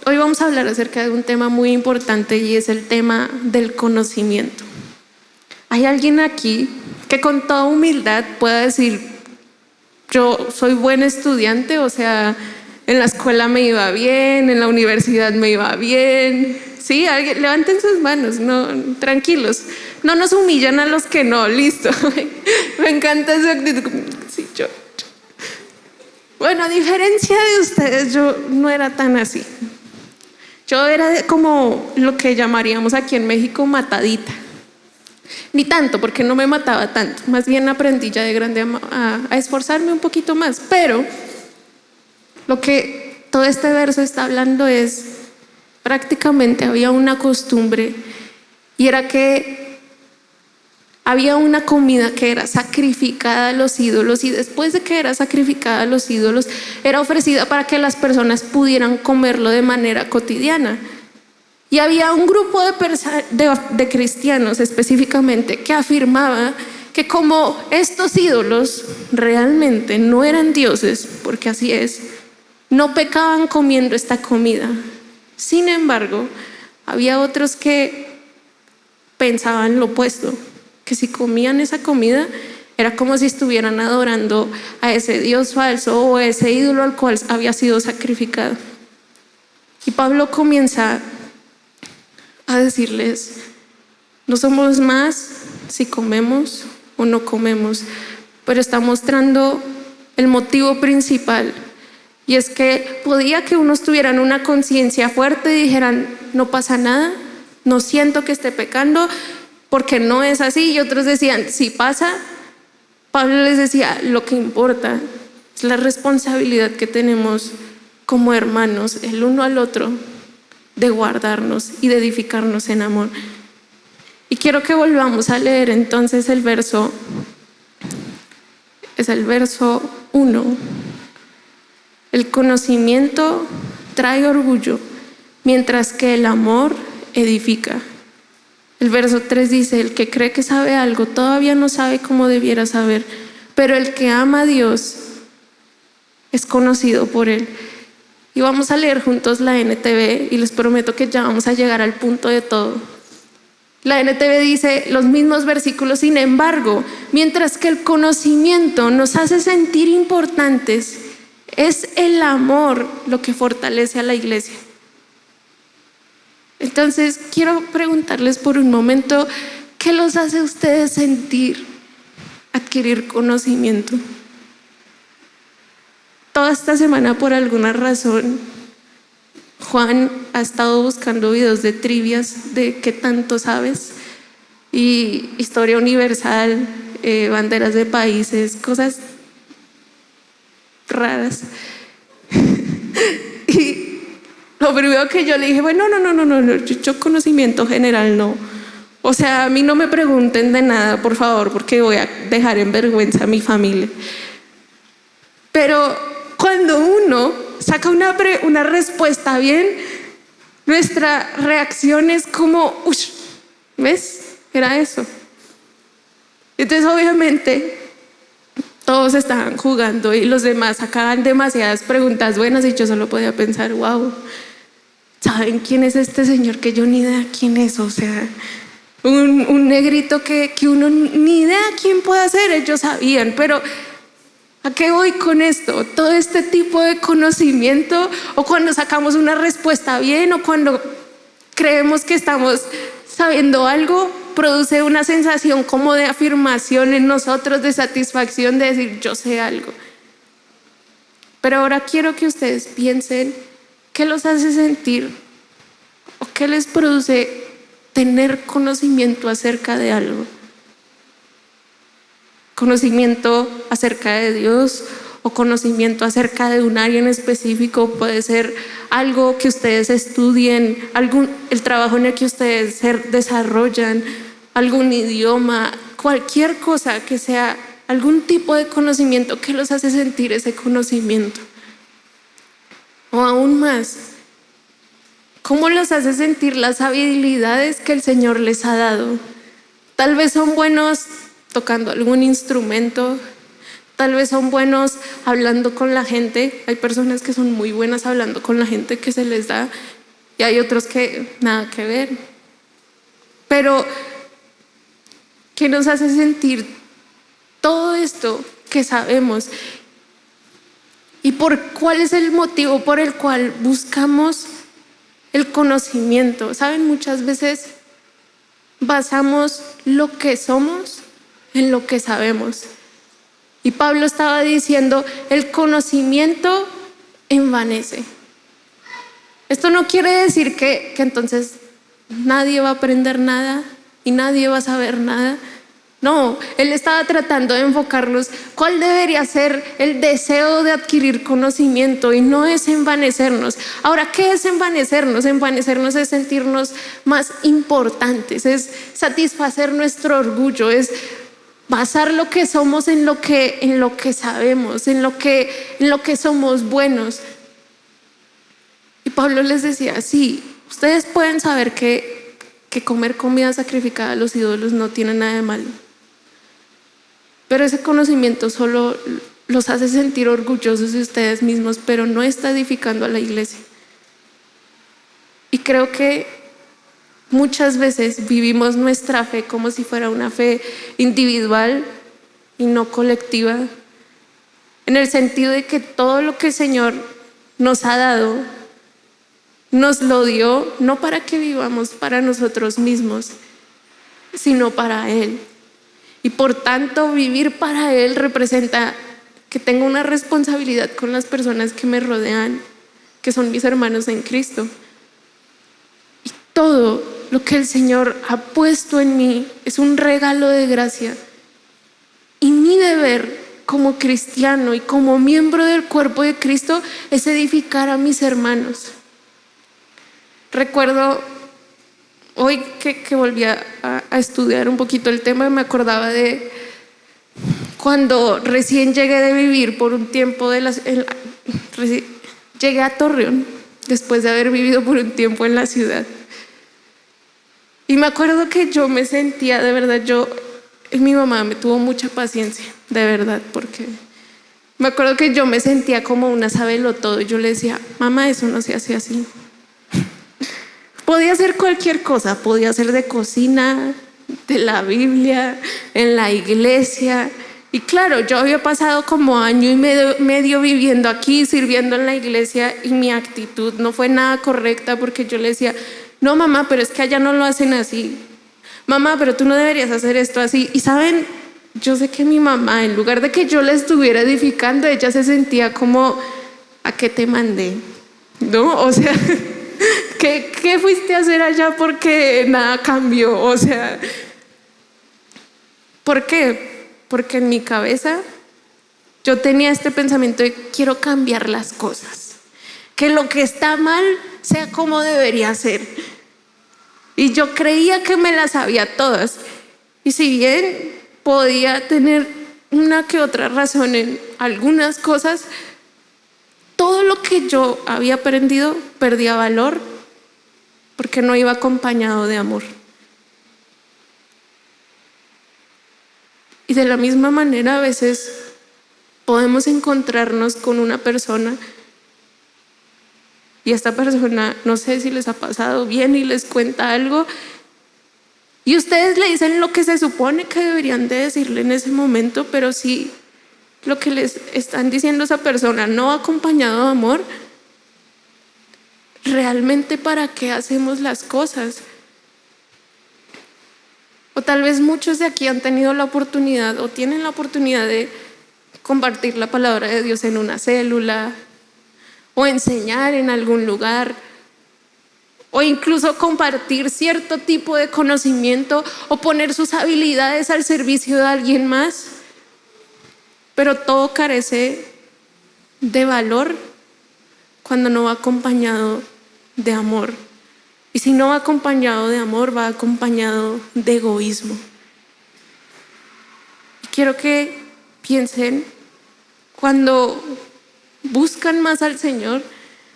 Hoy vamos a hablar acerca de un tema muy importante y es el tema del conocimiento. ¿Hay alguien aquí que con toda humildad pueda decir: yo soy buen estudiante? O sea, en la escuela me iba bien, en la universidad me iba bien. Sí, alguien, levanten sus manos, no, tranquilos. No nos humillan a los que no, listo. Me encanta su actitud. Sí, yo. Bueno, a diferencia de ustedes, yo no era tan así. Yo era como lo que llamaríamos aquí en México matadita. Ni tanto, porque no me mataba tanto. Más bien aprendí ya de grande a esforzarme un poquito más. Pero lo que todo este verso está hablando es, prácticamente había una costumbre, y era que había una comida que era sacrificada a los ídolos, y después de que era sacrificada a los ídolos, era ofrecida para que las personas pudieran comerlo de manera cotidiana. Y había un grupo de cristianos específicamente que afirmaba que como estos ídolos realmente no eran dioses, porque así es, no pecaban comiendo esta comida. Sin embargo, había otros que pensaban lo opuesto, que si comían esa comida era como si estuvieran adorando a ese dios falso o a ese ídolo al cual había sido sacrificado. Y Pablo comienza a decirles: no somos más si comemos o no comemos, pero está mostrando el motivo principal, y es que podía que unos tuvieran una conciencia fuerte y dijeran: no pasa nada, no siento que esté pecando porque no es así, y otros decían: sí pasa. Pablo les decía: lo que importa es la responsabilidad que tenemos como hermanos el uno al otro de guardarnos y de edificarnos en amor. Y quiero que volvamos a leer entonces el verso, es el verso 1. El conocimiento trae orgullo, mientras que el amor edifica. El verso 3 dice: el que cree que sabe algo todavía no sabe como debiera saber, pero el que ama a Dios es conocido por él. Y vamos a leer juntos la NTV, y les prometo que ya vamos a llegar al punto de todo. La NTV dice los mismos versículos: sin embargo, mientras que el conocimiento nos hace sentir importantes, es el amor lo que fortalece a la iglesia. Entonces quiero preguntarles por un momento: ¿qué los hace a ustedes sentir adquirir conocimiento? Toda esta semana, por alguna razón, Juan ha estado buscando videos de trivias de qué tanto sabes, y historia universal, banderas de países, cosas raras. Y lo primero que yo le dije: bueno, no, yo conocimiento general no. O sea, a mí no me pregunten de nada, por favor, porque voy a dejar en vergüenza a mi familia. Pero cuando uno saca una respuesta bien, nuestra reacción es como: uy, ¿ves? Era eso. Entonces obviamente todos estaban jugando y los demás sacaban demasiadas preguntas buenas, y yo solo podía pensar: wow, ¿saben quién es este señor que yo ni idea quién es? O sea, un negrito que uno ni idea quién puede ser. Ellos sabían. Pero ¿a qué voy con esto? Todo este tipo de conocimiento, o cuando sacamos una respuesta bien, o cuando creemos que estamos sabiendo algo, produce una sensación como de afirmación en nosotros, de satisfacción, de decir: yo sé algo. Pero ahora quiero que ustedes piensen: ¿qué los hace sentir o qué les produce tener conocimiento acerca de algo? Conocimiento acerca de Dios, o conocimiento acerca de un área en específico. Puede ser algo que ustedes estudien, el trabajo en el que ustedes se desarrollan, algún idioma, cualquier cosa que sea algún tipo de conocimiento. ¿Qué los hace sentir ese conocimiento? O aún más, ¿cómo los hace sentir las habilidades que el Señor les ha dado? Tal vez son buenos tocando algún instrumento, Tal vez son buenos hablando con la gente. Hay personas que son muy buenas hablando con la gente, que se les da, y hay otros que nada que ver. Pero, ¿qué nos hace sentir todo esto que sabemos? ¿Y cuál es el motivo por el cual buscamos el conocimiento? ¿Saben? Muchas veces basamos lo que somos en lo que sabemos. Y Pablo estaba diciendo, el conocimiento envanece. Esto no quiere decir que entonces nadie va a aprender nada y nadie va a saber nada. No, él estaba tratando de enfocarlos. ¿Cuál debería ser el deseo de adquirir conocimiento? Y no es envanecernos. Ahora, ¿qué es envanecernos? Envanecernos es sentirnos más importantes, es satisfacer nuestro orgullo, es basar lo que somos en lo que sabemos, en lo que somos buenos. Y Pablo les decía, sí, ustedes pueden saber que comer comida sacrificada a los ídolos no tiene nada de malo, pero ese conocimiento solo los hace sentir orgullosos de ustedes mismos, pero no está edificando a la iglesia. Y creo que muchas veces vivimos nuestra fe como si fuera una fe individual y no colectiva, en el sentido de que todo lo que el Señor nos ha dado, nos lo dio no para que vivamos para nosotros mismos, sino para Él. Y por tanto, vivir para Él representa que tengo una responsabilidad con las personas que me rodean, que son mis hermanos en Cristo. Y todo lo que el Señor ha puesto en mí es un regalo de gracia. Y mi deber como cristiano y como miembro del cuerpo de Cristo es edificar a mis hermanos. Recuerdo hoy que volví a estudiar un poquito el tema, me acordaba de cuando recién llegué de vivir por un tiempo llegué a Torreón después de haber vivido por un tiempo en la ciudad. Y me acuerdo que yo me sentía, de verdad, mi mamá me tuvo mucha paciencia, de verdad, porque me acuerdo que yo me sentía como una sabelotodo. Yo le decía, mamá, eso no se hace así. Podía hacer cualquier cosa, podía ser de cocina, de la Biblia, en la iglesia. Y claro, yo había pasado como año y medio viviendo aquí, sirviendo en la iglesia, y mi actitud no fue nada correcta, porque yo le decía, no mamá, pero es que allá no lo hacen así. Mamá, pero tú no deberías hacer esto así. Y saben, yo sé que mi mamá, en lugar de que yo la estuviera edificando, ella se sentía como, ¿a qué te mandé? ¿No? O sea, ¿qué fuiste a hacer allá porque nada cambió? O sea, ¿por qué? Porque en mi cabeza yo tenía este pensamiento de quiero cambiar las cosas, que lo que está mal sea como debería ser. Y yo creía que me las sabía todas. Y si bien podía tener una que otra razón en algunas cosas, todo lo que yo había aprendido perdía valor porque no iba acompañado de amor. Y de la misma manera a veces podemos encontrarnos con una persona y esta persona, no sé si les ha pasado, viene y les cuenta algo y ustedes le dicen lo que se supone que deberían de decirle en ese momento, pero si lo que les están diciendo a esa persona no va acompañado de amor, ¿realmente para qué hacemos las cosas? O tal vez muchos de aquí han tenido la oportunidad o tienen la oportunidad de compartir la palabra de Dios en una célula o enseñar en algún lugar o incluso compartir cierto tipo de conocimiento o poner sus habilidades al servicio de alguien más, pero todo carece de valor cuando no va acompañado de amor. Y si no va acompañado de amor, va acompañado de egoísmo. Y quiero que piensen, cuando buscan más al Señor,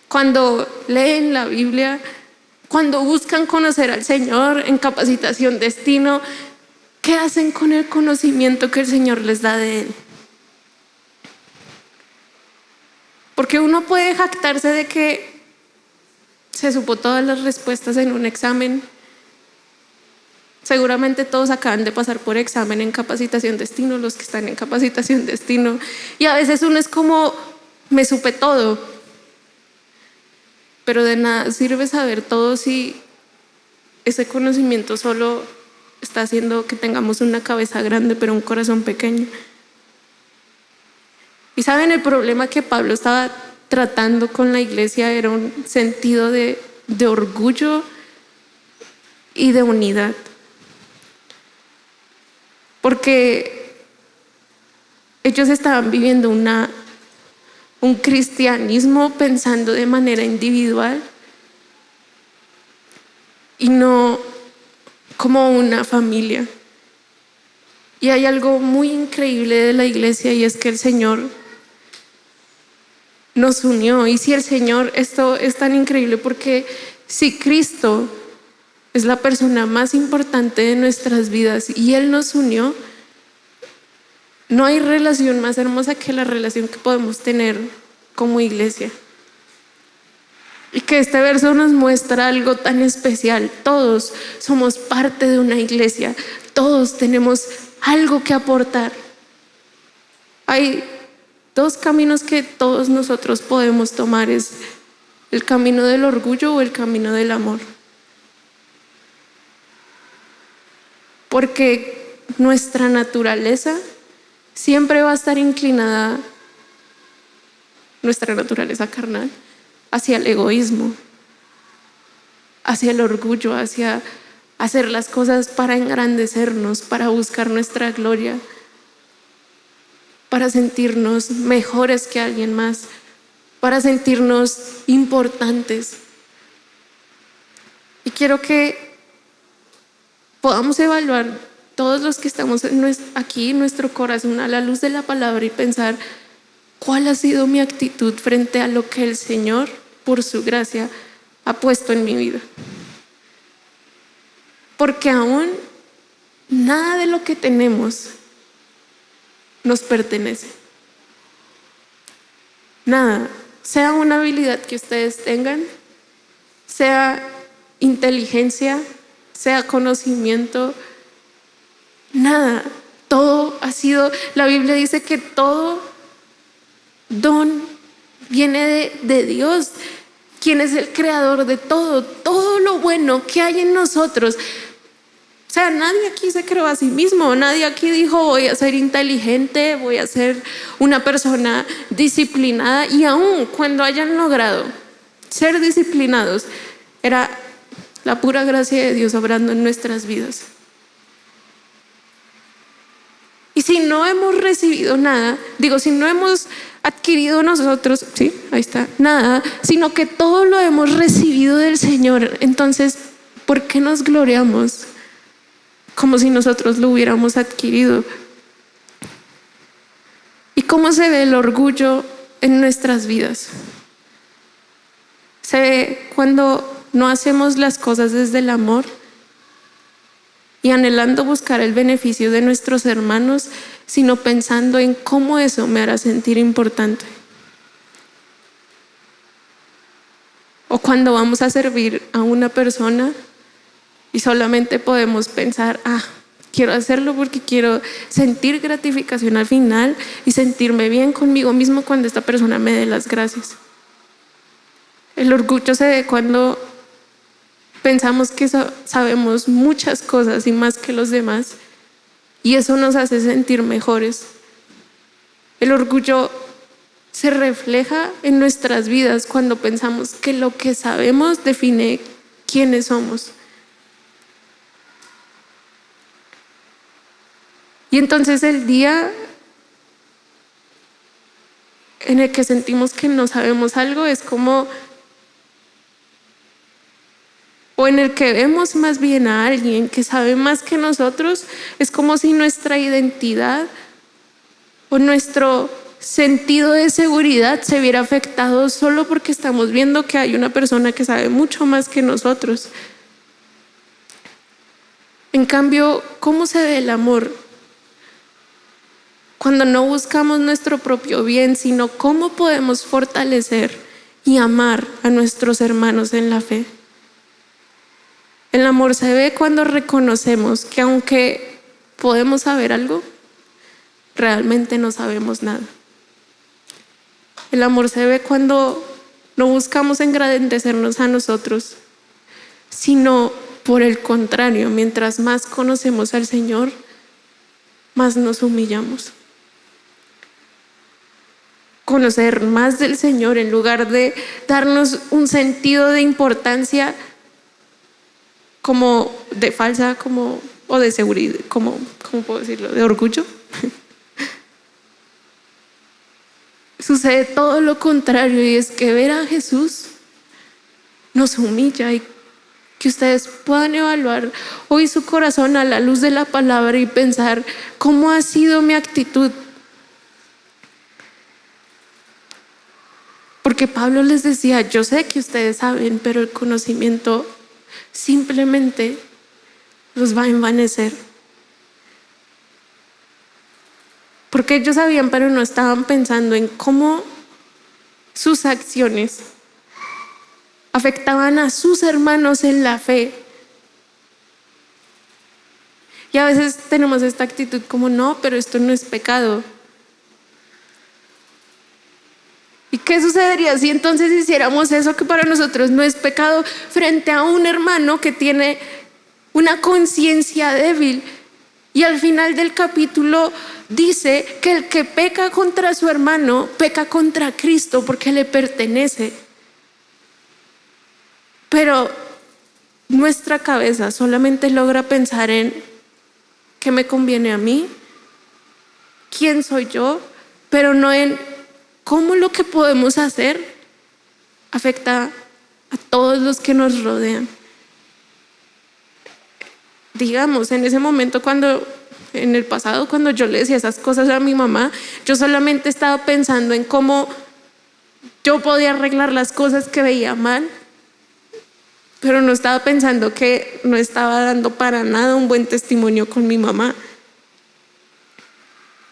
cuando leen la Biblia, cuando buscan conocer al Señor en Capacitación Destino, ¿qué hacen con el conocimiento que el Señor les da de Él? Porque uno puede jactarse de que se supo todas las respuestas en un examen. Seguramente todos acaban de pasar por examen en capacitación destino, los que están en capacitación destino. Y a veces uno es como, me supe todo. Pero de nada sirve saber todo si ese conocimiento solo está haciendo que tengamos una cabeza grande pero un corazón pequeño. Y saben, el problema que Pablo estaba tratando con la iglesia era un sentido de orgullo y de unidad. Porque ellos estaban viviendo un cristianismo pensando de manera individual y no como una familia. Y hay algo muy increíble de la iglesia, y es que el Señor nos unió. Y si el Señor, esto es tan increíble porque si Cristo es la persona más importante de nuestras vidas y Él nos unió, no hay relación más hermosa que la relación que podemos tener como iglesia. Y que este verso nos muestra algo tan especial. Todos somos parte de una iglesia, todos tenemos algo que aportar. Hay dos caminos que todos nosotros podemos tomar: es el camino del orgullo o el camino del amor. Porque nuestra naturaleza siempre va a estar inclinada, nuestra naturaleza carnal, hacia el egoísmo, hacia el orgullo, hacia hacer las cosas para engrandecernos, para buscar nuestra gloria, para sentirnos mejores que alguien más, para sentirnos importantes. Y quiero que podamos evaluar todos los que estamos aquí, nuestro corazón a la luz de la palabra, y pensar cuál ha sido mi actitud frente a lo que el Señor, por su gracia, ha puesto en mi vida. Porque aún nada de lo que tenemos nos pertenece. Nada, sea una habilidad que ustedes tengan, sea inteligencia, sea conocimiento, nada, todo ha sido, la Biblia dice que todo don viene de Dios, quien es el creador de todo, todo lo bueno que hay en nosotros. O sea, nadie aquí se creó a sí mismo, nadie aquí dijo voy a ser inteligente, voy a ser una persona disciplinada. Y aún cuando hayan logrado ser disciplinados, era la pura gracia de Dios obrando en nuestras vidas. Y si no hemos recibido nada, si no hemos adquirido nosotros, sí, ahí está, nada, sino que todo lo hemos recibido del Señor, entonces, ¿por qué nos gloriamos como si nosotros lo hubiéramos adquirido? ¿Y cómo se ve el orgullo en nuestras vidas? Se ve cuando no hacemos las cosas desde el amor y anhelando buscar el beneficio de nuestros hermanos, sino pensando en cómo eso me hará sentir importante. O cuando vamos a servir a una persona y solamente podemos pensar, quiero hacerlo porque quiero sentir gratificación al final y sentirme bien conmigo mismo cuando esta persona me dé las gracias. El orgullo se ve cuando pensamos que sabemos muchas cosas y más que los demás, y eso nos hace sentir mejores. El orgullo se refleja en nuestras vidas cuando pensamos que lo que sabemos define quiénes somos. Y entonces el día en el que sentimos que no sabemos algo es como, o en el que vemos más bien a alguien que sabe más que nosotros, es como si nuestra identidad o nuestro sentido de seguridad se viera afectado solo porque estamos viendo que hay una persona que sabe mucho más que nosotros. En cambio, ¿cómo se ve el amor? cuando no buscamos nuestro propio bien, sino cómo podemos fortalecer y amar a nuestros hermanos en la fe. El amor se ve cuando reconocemos que aunque podemos saber algo, realmente no sabemos nada. El amor se ve cuando no buscamos engrandecernos a nosotros, sino por el contrario, mientras más conocemos al Señor, más nos humillamos. Conocer más del Señor en lugar de darnos un sentido de importancia como de falsa, o de seguridad, ¿cómo puedo decirlo? De orgullo. Sucede todo lo contrario, y es que ver a Jesús nos humilla, y que ustedes puedan evaluar hoy su corazón a la luz de la palabra y pensar cómo ha sido mi actitud. Porque Pablo les decía, yo sé que ustedes saben, pero el conocimiento simplemente los va a envanecer. Porque ellos sabían, pero no estaban pensando en cómo sus acciones afectaban a sus hermanos en la fe. Y a veces tenemos esta actitud como, no, pero esto no es pecado. ¿Y qué sucedería si entonces hiciéramos eso que para nosotros no es pecado frente a un hermano que tiene una conciencia débil? Y al final del capítulo dice que el que peca contra su hermano peca contra Cristo porque le pertenece. Pero nuestra cabeza solamente logra pensar en qué me conviene a mí, quién soy yo, pero no en cómo lo que podemos hacer afecta a todos los que nos rodean. Digamos, en ese momento en el pasado, cuando yo le decía esas cosas a mi mamá, yo solamente estaba pensando en cómo yo podía arreglar las cosas que veía mal, pero no estaba pensando que no estaba dando para nada un buen testimonio con mi mamá.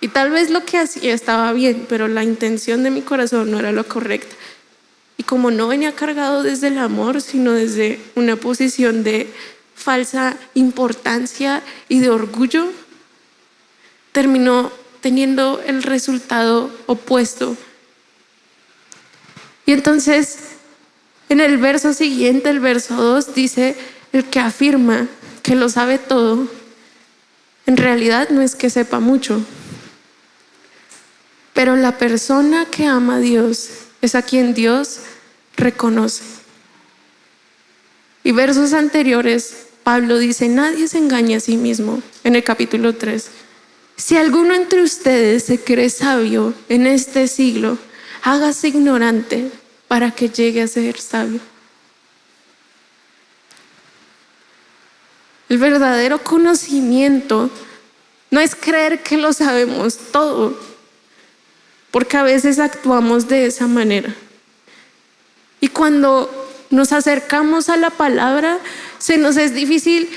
Y tal vez lo que hacía estaba bien, pero la intención de mi corazón no era lo correcta. Y como no venía cargado desde el amor, sino desde una posición de falsa importancia y de orgullo, terminó teniendo el resultado opuesto. Y entonces, en el verso siguiente, el verso 2, dice: el que afirma que lo sabe todo, en realidad no es que sepa mucho. Pero la persona que ama a Dios es a quien Dios reconoce. Y versos anteriores, Pablo dice: nadie se engaña a sí mismo. En el capítulo 3, si alguno entre ustedes se cree sabio en este siglo, hágase ignorante para que llegue a ser sabio. El verdadero conocimiento no es creer que lo sabemos todo, porque a veces actuamos de esa manera. Y cuando nos acercamos a la palabra, se nos es difícil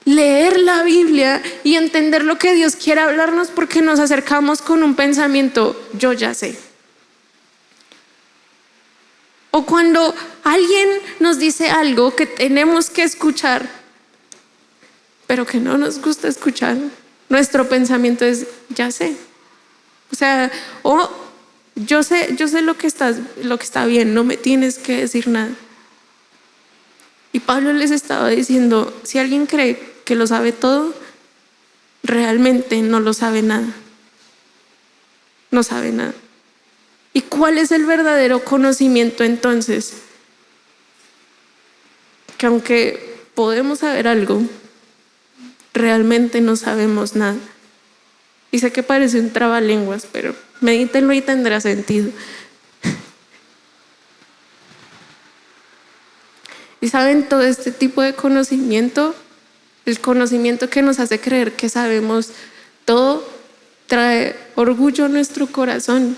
leer la Biblia y entender lo que Dios quiere hablarnos, porque nos acercamos con un pensamiento, yo ya sé. O cuando alguien nos dice algo que tenemos que escuchar, pero que no nos gusta escuchar, nuestro pensamiento es, ya sé. O sea, yo sé lo que está bien, no me tienes que decir nada. Y Pablo les estaba diciendo, si alguien cree que lo sabe todo, realmente no lo sabe nada. No sabe nada. ¿Y cuál es el verdadero conocimiento entonces? Que aunque podemos saber algo, realmente no sabemos nada. Y sé que parece un trabalenguas, pero medítenlo y tendrá sentido. Y saben, todo este tipo de conocimiento, el conocimiento que nos hace creer que sabemos todo, trae orgullo a nuestro corazón.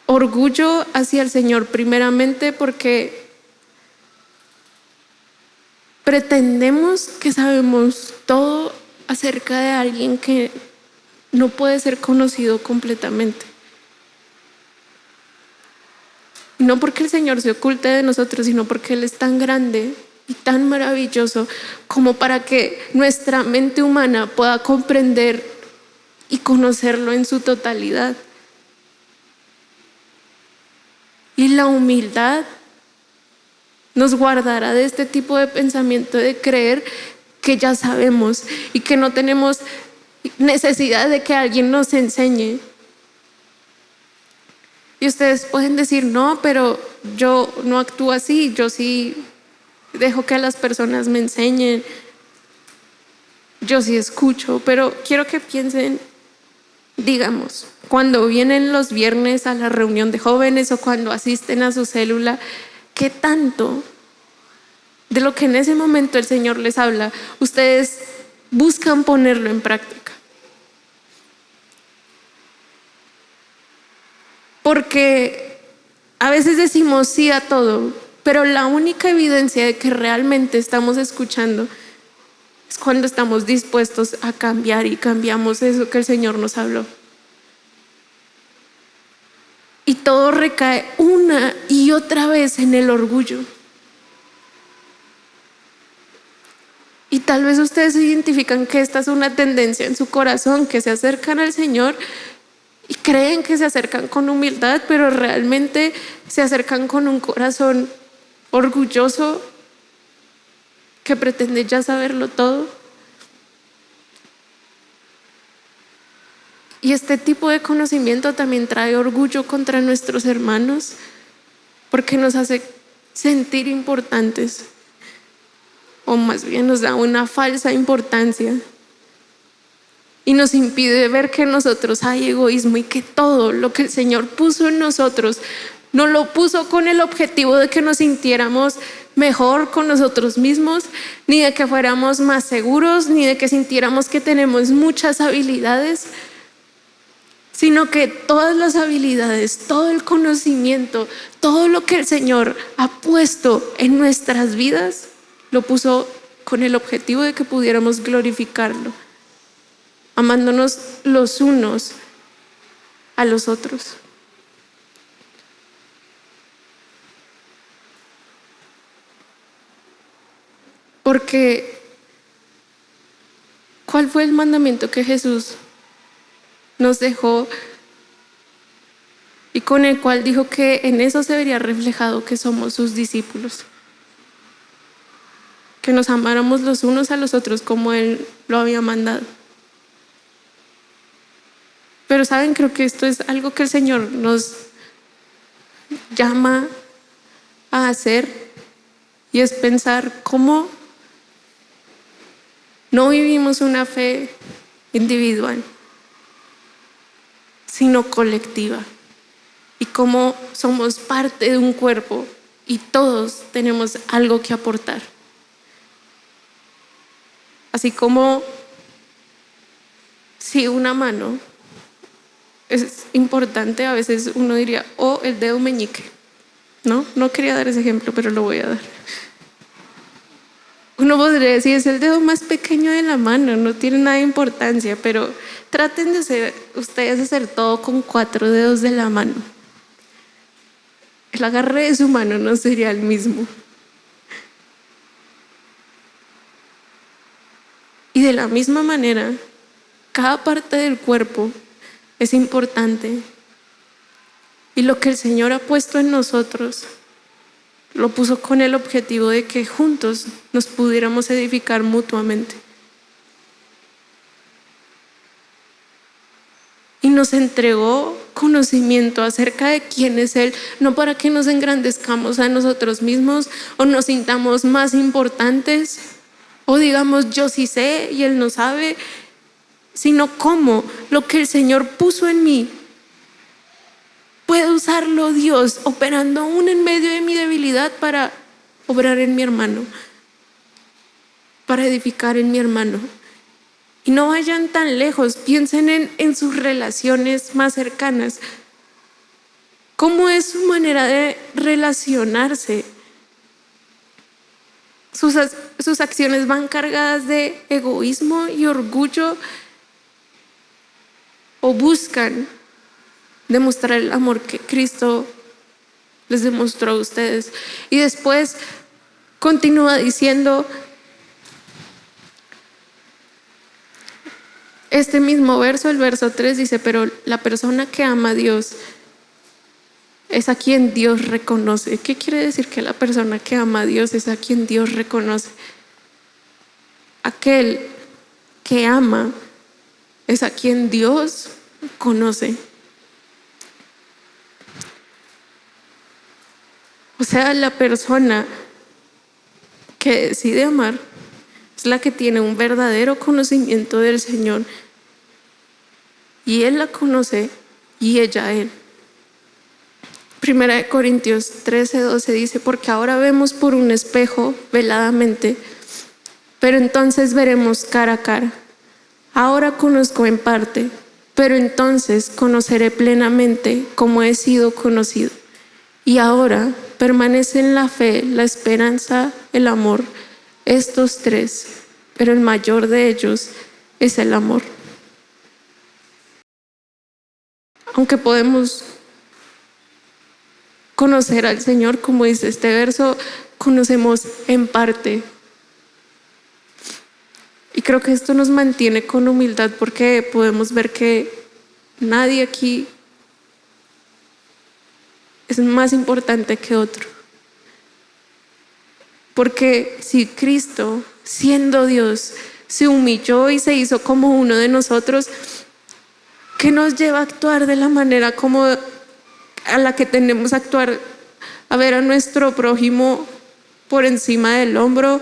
Orgullo hacia el Señor, primeramente porque pretendemos que sabemos todo acerca de alguien que no puede ser conocido completamente. No porque el Señor se oculte de nosotros, sino porque Él es tan grande y tan maravilloso como para que nuestra mente humana pueda comprender y conocerlo en su totalidad. Y la humildad nos guardará de este tipo de pensamiento de creer que ya sabemos y que no tenemos necesidad de que alguien nos enseñe. Y ustedes pueden decir, no, pero yo no actúo así, yo sí dejo que las personas me enseñen, yo sí escucho, pero quiero que piensen, digamos, cuando vienen los viernes a la reunión de jóvenes o cuando asisten a su célula, ¿qué tanto de lo que en ese momento el Señor les habla, ustedes buscan ponerlo en práctica? Porque a veces decimos sí a todo, pero la única evidencia de que realmente estamos escuchando es cuando estamos dispuestos a cambiar y cambiamos eso que el Señor nos habló. Y todo recae una y otra vez en el orgullo. Y tal vez ustedes identifican que esta es una tendencia en su corazón, que se acercan al Señor y creen que se acercan con humildad, pero realmente se acercan con un corazón orgulloso que pretende ya saberlo todo. Y este tipo de conocimiento también trae orgullo contra nuestros hermanos, porque nos hace sentir importantes, o más bien nos da una falsa importancia. Y nos impide ver que en nosotros hay egoísmo y que todo lo que el Señor puso en nosotros no lo puso con el objetivo de que nos sintiéramos mejor con nosotros mismos, ni de que fuéramos más seguros, ni de que sintiéramos que tenemos muchas habilidades, sino que todas las habilidades, todo el conocimiento, todo lo que el Señor ha puesto en nuestras vidas, lo puso con el objetivo de que pudiéramos glorificarlo, amándonos los unos a los otros. Porque ¿cuál fue el mandamiento que Jesús nos dejó y con el cual dijo que en eso se vería reflejado que somos sus discípulos? Que nos amáramos los unos a los otros como Él lo había mandado. Pero saben, creo que esto es algo que el Señor nos llama a hacer, y es pensar cómo no vivimos una fe individual, sino colectiva, y cómo somos parte de un cuerpo y todos tenemos algo que aportar. Así como si una mano es importante, a veces uno diría, oh, el dedo meñique. No quería dar ese ejemplo, pero lo voy a dar. Uno podría decir, es el dedo más pequeño de la mano, no tiene nada de importancia, pero traten de ustedes hacer todo con 4 dedos de la mano. El agarre de su mano no sería el mismo. Y de la misma manera, cada parte del cuerpo es importante. Y lo que el Señor ha puesto en nosotros, lo puso con el objetivo de que juntos nos pudiéramos edificar mutuamente. Y nos entregó conocimiento acerca de quién es Él, no para que nos engrandezcamos a nosotros mismos o nos sintamos más importantes o digamos yo sí sé y Él no sabe, sino cómo lo que el Señor puso en mí puede usarlo Dios operando aún en medio de mi debilidad para obrar en mi hermano, para edificar en mi hermano. Y no vayan tan lejos, piensen en sus relaciones más cercanas. ¿Cómo es su manera de relacionarse? Sus acciones van cargadas de egoísmo y orgullo, o buscan demostrar el amor que Cristo les demostró a ustedes. Y después continúa diciendo, este mismo verso, el verso 3 dice, pero la persona que ama a Dios es a quien Dios reconoce. ¿Qué quiere decir que la persona que ama a Dios es a quien Dios reconoce? Aquel que ama es a quien Dios conoce. O sea, la persona que decide amar es la que tiene un verdadero conocimiento del Señor, y Él la conoce y ella a Él. Primera de Corintios 13:12 dice, porque ahora vemos por un espejo veladamente, pero entonces veremos cara a cara. Ahora conozco en parte, pero entonces conoceré plenamente como he sido conocido. Y ahora permanecen la fe, la esperanza, el amor, estos tres, pero el mayor de ellos es el amor. Aunque podemos conocer al Señor, como dice este verso, conocemos en parte. Y creo que esto nos mantiene con humildad, porque podemos ver que nadie aquí es más importante que otro. Porque si Cristo, siendo Dios, se humilló y se hizo como uno de nosotros, ¿qué nos lleva a actuar de la manera como a la que tenemos que actuar? A ver a nuestro prójimo por encima del hombro.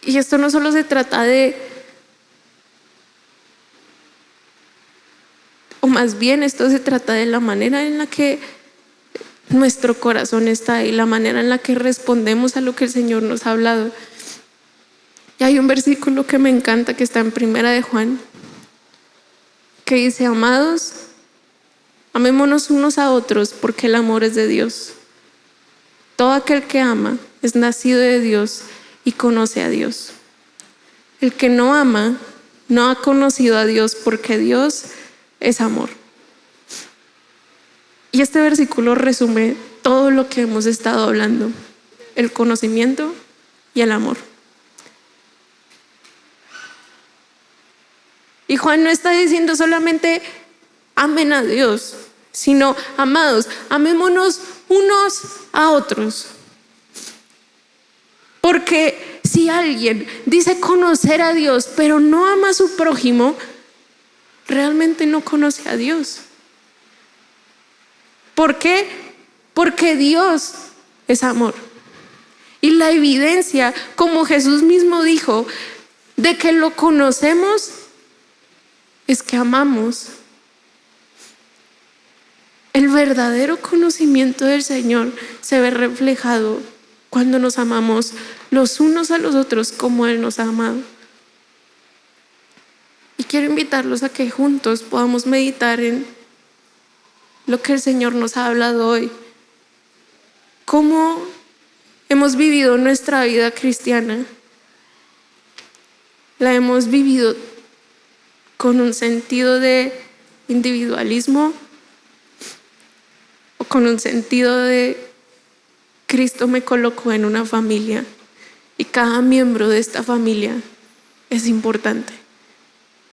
Y esto no solo se trata o más bien esto se trata de la manera en la que nuestro corazón está y la manera en la que respondemos a lo que el Señor nos ha hablado. Y hay un versículo que me encanta que está en Primera de Juan, que dice, amados, amémonos unos a otros, porque el amor es de Dios. Todo aquel que ama es nacido de Dios y conoce a Dios. El que no ama no ha conocido a Dios, porque Dios es amor. Y este versículo resume todo lo que hemos estado hablando: el conocimiento y el amor. Y Juan no está diciendo solamente amen a Dios, sino, amados, amémonos unos a otros. Porque si alguien dice conocer a Dios, pero no ama a su prójimo, realmente no conoce a Dios. ¿Por qué? Porque Dios es amor. Y la evidencia, como Jesús mismo dijo, de que lo conocemos es que amamos. El verdadero conocimiento del Señor se ve reflejado cuando nos amamos los unos a los otros como Él nos ha amado. Y quiero invitarlos a que juntos podamos meditar en lo que el Señor nos ha hablado hoy. ¿Cómo hemos vivido nuestra vida cristiana? ¿La hemos vivido con un sentido de individualismo o con un sentido de Cristo me colocó en una familia y cada miembro de esta familia es importante?